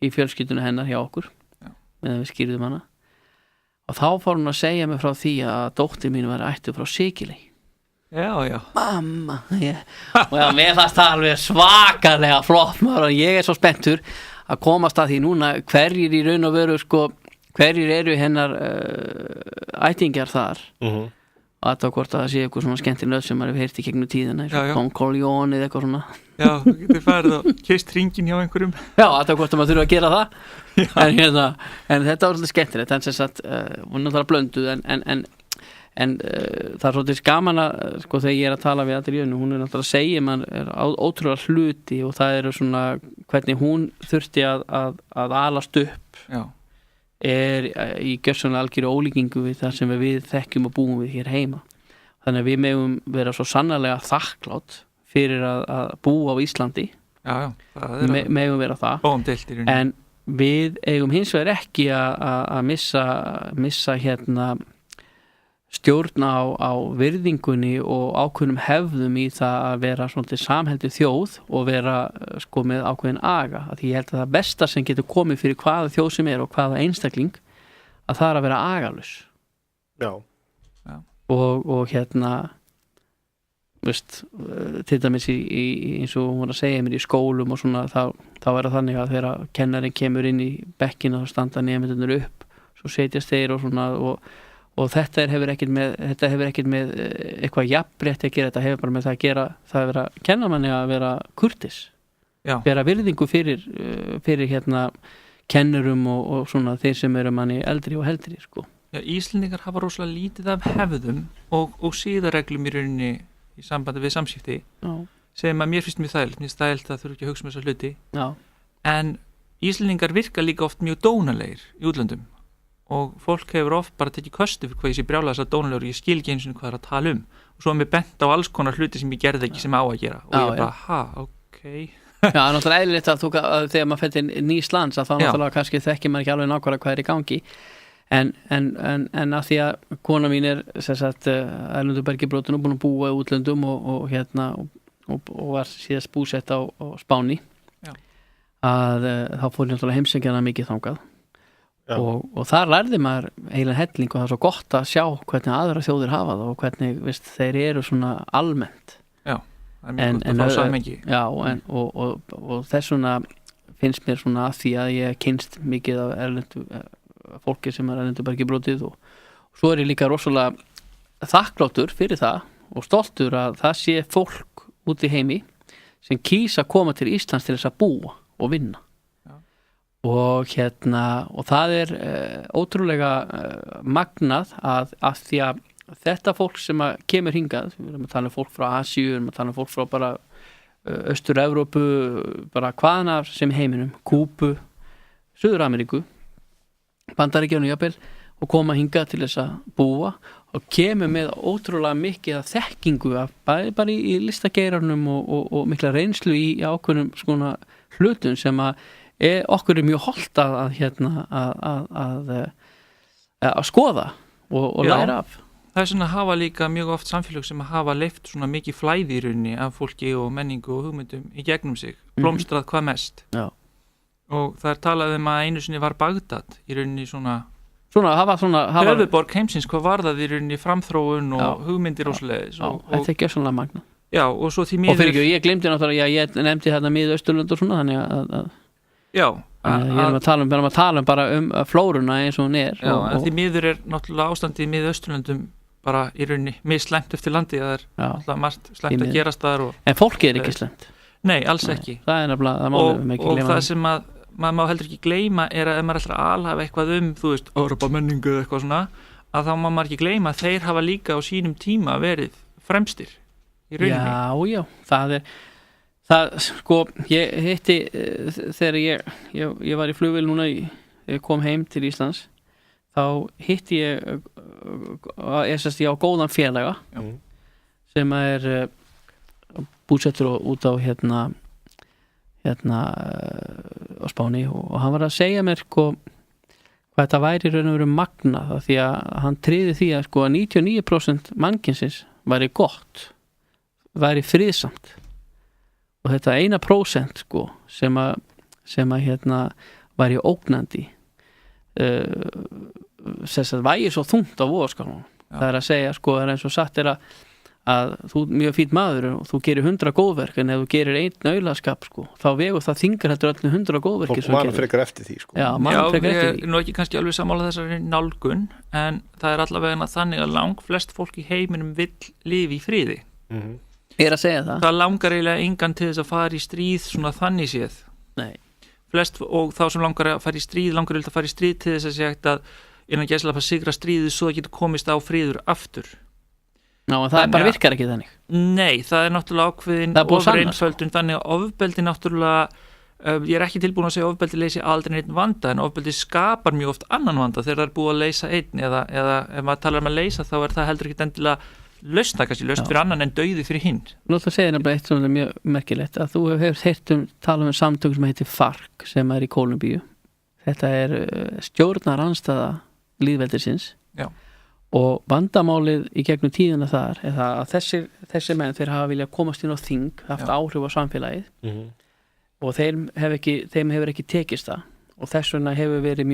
fjölskylduna hennar hjá okkur meðan við skýrðum hana og þá fór hún að segja mig frá því að dóttir mín var ættuð frá Sikiley. Já. Mamma, og mér fannst það alveg svakalega flott maður og ég er svo spenntur að komast að því núna hverjir í raun og veru sko, hverjir eru hennar ættingjar þar og að það hvort að það sé eitthvað svona skemmtileg sem maður hefur heyrt í gegnum tíðina Don Corleone eða eitthvað svona. Já, þú getur farið og kist hringin hjá einhverjum. Já, að það hvort að maður þurfa að gera það en þetta var svolítið skemmtilegt en sem sagt, hún er náttúrulega blönduð en það er svolítið gaman að sko þegar ég er að tala við Adríönu hún er náttúrulega að segja mann ótrúlega hluti og það eru svona hvernig hún þurfti að alast upp í gjörsamlega algjöru ólíkingu við það sem við þekkjum og búum við hér heima þannig að við megum vera svo sannarlega þakklátt fyrir að búa á Íslandi megum vera það en við eigum hins vegar ekki að missa stjórn á virðingunni og ákveðnum hefðum í það að vera svona samheldu þjóð og vera sko með ákveðin aga því ég held að það besta sem getur komið fyrir hvaða þjóð sem er og hvaða einstakling að það er að vera agalus og veist til dæmis eins og hún var að segja mér í skólum og svona þá er það þannig að þegar kennarinn kemur inn í bekkina þá standa nemendurnir upp svo setjast þeir og svona og þetta hefur ekkert með eitthvað jafnrétti að gera, þetta hefur bara með það að gera það að vera kennarmanni að vera kurteis vera virðingu fyrir kennurum og svona þeir sem eru manni eldri og heldri sko. Já, Íslendingar hafa rosalega lítið af hefðum og siðareglum í rauninni í sambandi við samskipti sem að mér finnst mjög þægilt það þurfa ekki að hugsa með þessa hluti en Íslendingar virka líka oft mjög dónalegir í útlöndum og fólk hefur oft bara tekið kostu fyrir hvað ég sé brjála þess að dónulegur og ég skil ekki eins og hvað er að tala og svo er mér bent á alls konar hluti sem ég gerði ekki sem á að gera og ég er bara, ok Já, náttúrulega eðlilegt að þegar maður fer til nýs lands að þá náttúrulega kannski þekkir maður ekki alveg nákvæmlega hvað er í gangi en að því að kona mín er sem sagt Erlendur Brotun og búin að búa í útlöndum og var síðast búsett á Spáni að þá fór ég náttúrulega heimsækjana mikið þangað og þar lærði maður eiginlega helling og það er svo gott að sjá hvernig aðra þjóðir hafa það og hvernig þeir eru svona almennt það er mjög gott að fá saman ekki og þess svona finnst mér svona að því að ég kynst mikið af erlendu fólki sem erlendu bergi brotið og svo ég líka rosalega þakkláttur fyrir það og stoltur að það sé fólk út í heimi sem kýsa að koma til Íslands til þess að búa og vinna og og það ótrúlega magnað að því að þetta fólk sem að kemur hingað, við erum að tala um fólk frá Asíu, við erum að tala um fólk frá bara Austur-Evrópu, bara hvaðana sem í heiminum, Kúbu, Suður-Ameríku, Bandaríkjunum jafnvel og koma hingað til þess að búa og kemur með ótrúlega mikið að þekkingu af bara í listageirarnum og mikla reynslu í ákveðnum svona hlutum sem að okkur mjög hollt að skoða og læra af. Það svona að hafa líka mjög oft samfélag sem að hafa leyft svona mikið flæði í rauninni af fólki og menningu og hugmyndum í gegnum sig, blómstrað hvað mest. Já. Og það talaði að einu sinni var Bagdad í rauninni svona höfuðborg heimsins, hvað var það í rauninni framþróun og hugmyndir og svoleiðis. Þetta ekki svona magna. Já, og svo því miður... Og fyrir ekki, ég glemdi náttúrulega, ég nefndi þetta Mið-Austurlönd og svona, þannig að Já. Við erum að tala bara flóruna eins og hún Já, en því miður náttúrulega ástandið í Mið-Austurlöndum bara í rauninni misslæmt eftir landi, það náttúrulega margt slæmt að gerast þar. En fólkið ekki slæmt? Nei, alls ekki. Það nefnilega, og það sem að maður má heldur ekki gleyma að ef maður ætlar að alhafa eitthvað þú veist, Evrópa menningu eða eitthvað svona, að þá má maður ekki gleyma að þeir hafa líka á sínum tíma verið fremstir í rauninni. Já, það sko, ég hitti þegar ég var í flugvél núna ég kom heim til Íslands þá hitti ég á góðan félaga sem búsettur út á á Spáni og hann var að segja mér hvað þetta væri raun og veru magnað því að hann tryði því að 99% mannkynsins væri gott, væri friðsamt og þetta 1% sem að væri ógnandi þess að væri svo þungt á voðaskálanum. Það að segja það eins og sagt að þú mjög fínt maður og þú gerir 100 góðverk en ef þú gerir einn aulaskap þá vegur það þyngar heldur öllu 100 góðverki. Fólk mann frekar eftir því Já, ég er nú ekki kannski alveg sammála þessari nálgun en það er allavega þannig að flest fólk í heiminum vill lifa í friði. Ég er að segja það. Það langar eiginlega engan til þess að fara í stríð svona þannig séð. Nei. Flest og þá sem langar að fara í stríð langar að fara í stríð til þess að segja að innan gæslega að sigra stríðið svo það getur komist á friður aftur. Já, en það bara virkar ekki þannig. Nei, það er náttúrulega ákveðin ofreinföldun þannig að ofbeldi náttúrulega ég er ekki tilbúin að segja ofbeldi leysi aldrei einn vanda en ofbeldi skapar mjög oft annan vanda þegar það er búið að leysa einn eða ef maður talar að leysa þá er það heldur ekki endilega lausn fyrir annan en dauði fyrir hinn. Nú þú segir nefnilega eitt sem er mjög merkilegt að þú hefur heyrt talað samtök sem heitir FARC sem í Kólumbíu. Þetta stjórnarandstaða lýðveldisins. Já. Og vandamálið í gegnum tíðina þar er það að þessir menn þeir hafa viljað komast inn á þing, haft áhrif á samfélagið og þeim hefur ekki tekist það og þess vegna hefur verið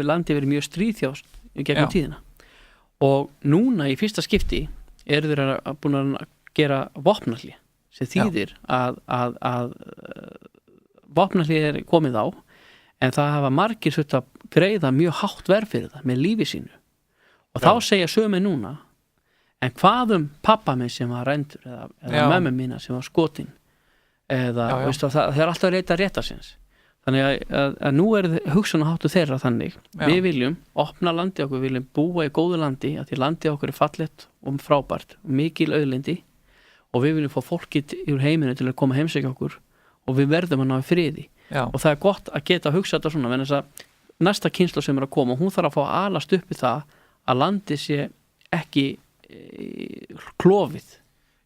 landið verið mjög stríðþjást í gegnum tíðina og núna í fyrsta skipti eru þeir búin að gera vopnahlé sem þýðir að vopnahlé komið á en það hafa margir þurft að greiða mjög hátt verð fyrir það með lífi sínu og þá segja sömu núna en hvað pappa minn sem var rændur eða mömmu mína sem var skotin eða veistu, það er alltaf að reyta réttarsins þannig að nú hugsunarháttu þeirra þannig við viljum opna landi okkur, við viljum búa í góðu landi að því landi okkur er fallegt og frábært og mikil auðlindi og við viljum fá fólkið úr heiminu til að koma heimsækja okkur og við verðum að ná í friði og það er gott að geta að hugsa þetta svona en þess að næsta kynslóð sem að koma hún þarf að fá að alast upp í það að landi sé ekki klofið.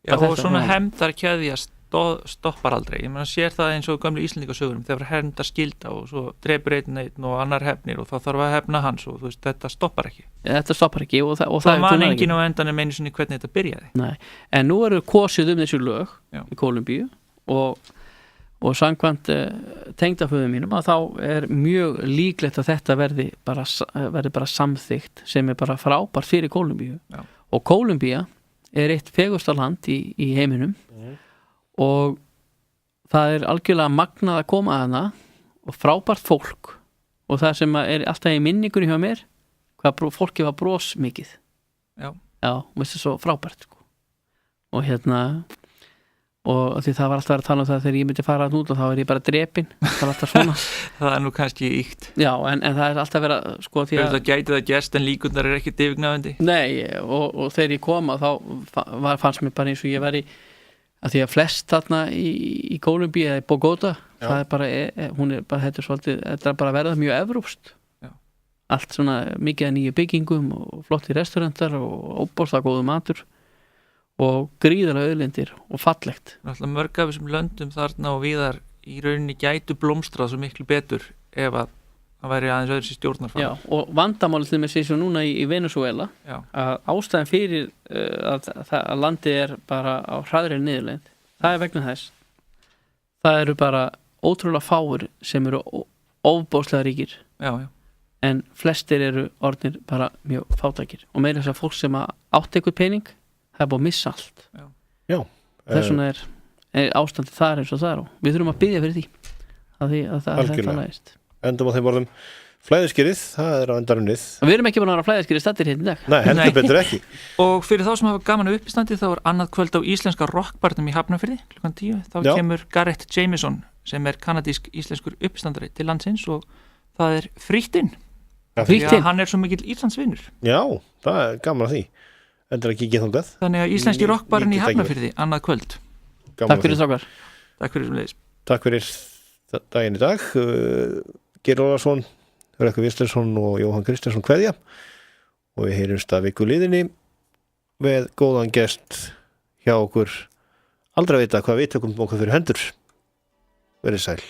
Já, og svona hefndarkeðja stoppar aldrei. Ég meina sér það eins og gömlu Íslendingasögurum þegar hefndar skylda og svo drepur einn og annar hefnir og þá þarf að hefna hans og þú veist, þetta stoppar ekki. Þetta stoppar ekki og það man enginn á endanum einu sinni hvernig þetta byrjaði. Nei, en nú eru kosið þessu lög í Kólumbíu og samkvæmt tengdaföðum mínum að þá er mjög líklegt að þetta verði bara samþykkt sem er bara frábært fyrir Kólumbíu og Kólumbía er eitt fegursta land í heiminum og það algjörlega magnað að koma að hana og frábært fólk og það sem alltaf í minningunni hjá mér hvað fólki var bros mikið Já, veistu, svo frábært sko. Og og því það var alltaf að tala um það þegar ég myndi fara út og þá ég bara drepinn, það var alltaf svona það nú kannski íkt. Já, en það alltaf verið sko, því Það gæti það gerst en líkundar ekki yfirgnæfandi. Nei, og þegar ég kom þá fannst mér bara eins og ég væri að því að flest þarna í Kólumbíu eða í Bogota, það bara hún bara, þetta bara verða mjög evrópskt. Allt svona mikið að nýju byggingum og flotti restaurantar og óbóðslega góðu matur og gríðarlega auðlindir og fallegt. Alltaf mörg af þessum löndum þarna og víðar í rauninni gætu blómstrað svo miklu betur ef að væri aðeins öðru sér stjórnarfara. Já, og vandamálið til með sér svo núna í Venezuela að ástæðan fyrir að landið bara á hraðri niðurleiðnd, það vegna þess það eru bara ótrúlega fáir sem eru ofboðslega ríkir. Já. En flestir eru orðnir bara mjög fátækir og meira þess að fólk sem átti eitthvað pening það búið að missa allt. Já. Þess vegna ástandið þar eins og það og við þurfum að biðja fyrir því að þetta lægist. Endum á þeim orðum flæðiskyrið, það á endarunnið. Við erum ekki búin að vera flæðiskyrið staddir hérna í dag. Nei, heldur betur ekki. Og fyrir þá sem hafa gaman af uppistandi þá annað kvöld á íslenska rockbarnum í Hafnarfirði klukkan 10. Þá kemur Gareth Jameson sem kanadísk íslenskur uppistandari til landsins og það Fríttinn. Fríttinn. Hann svo mikill Íslandsvinur. Já, það gaman að því. Endur ekki ekki þangað. Þannig að íslenski rockbarinn í Hafnarfirði annað kvöld. Takk fyrir strákar. Takk fyrir sem leiðis. Takk fyrir daginn í dag. Geir Ólason, Rökkur Vistinsson og Jóhann Kristjánsson kveðja og við heyrumst að viku liðinni með góðan gest hjá okkur. Aldrei að vita hvað við tökum okkur fyrir hendur. Verið sæl.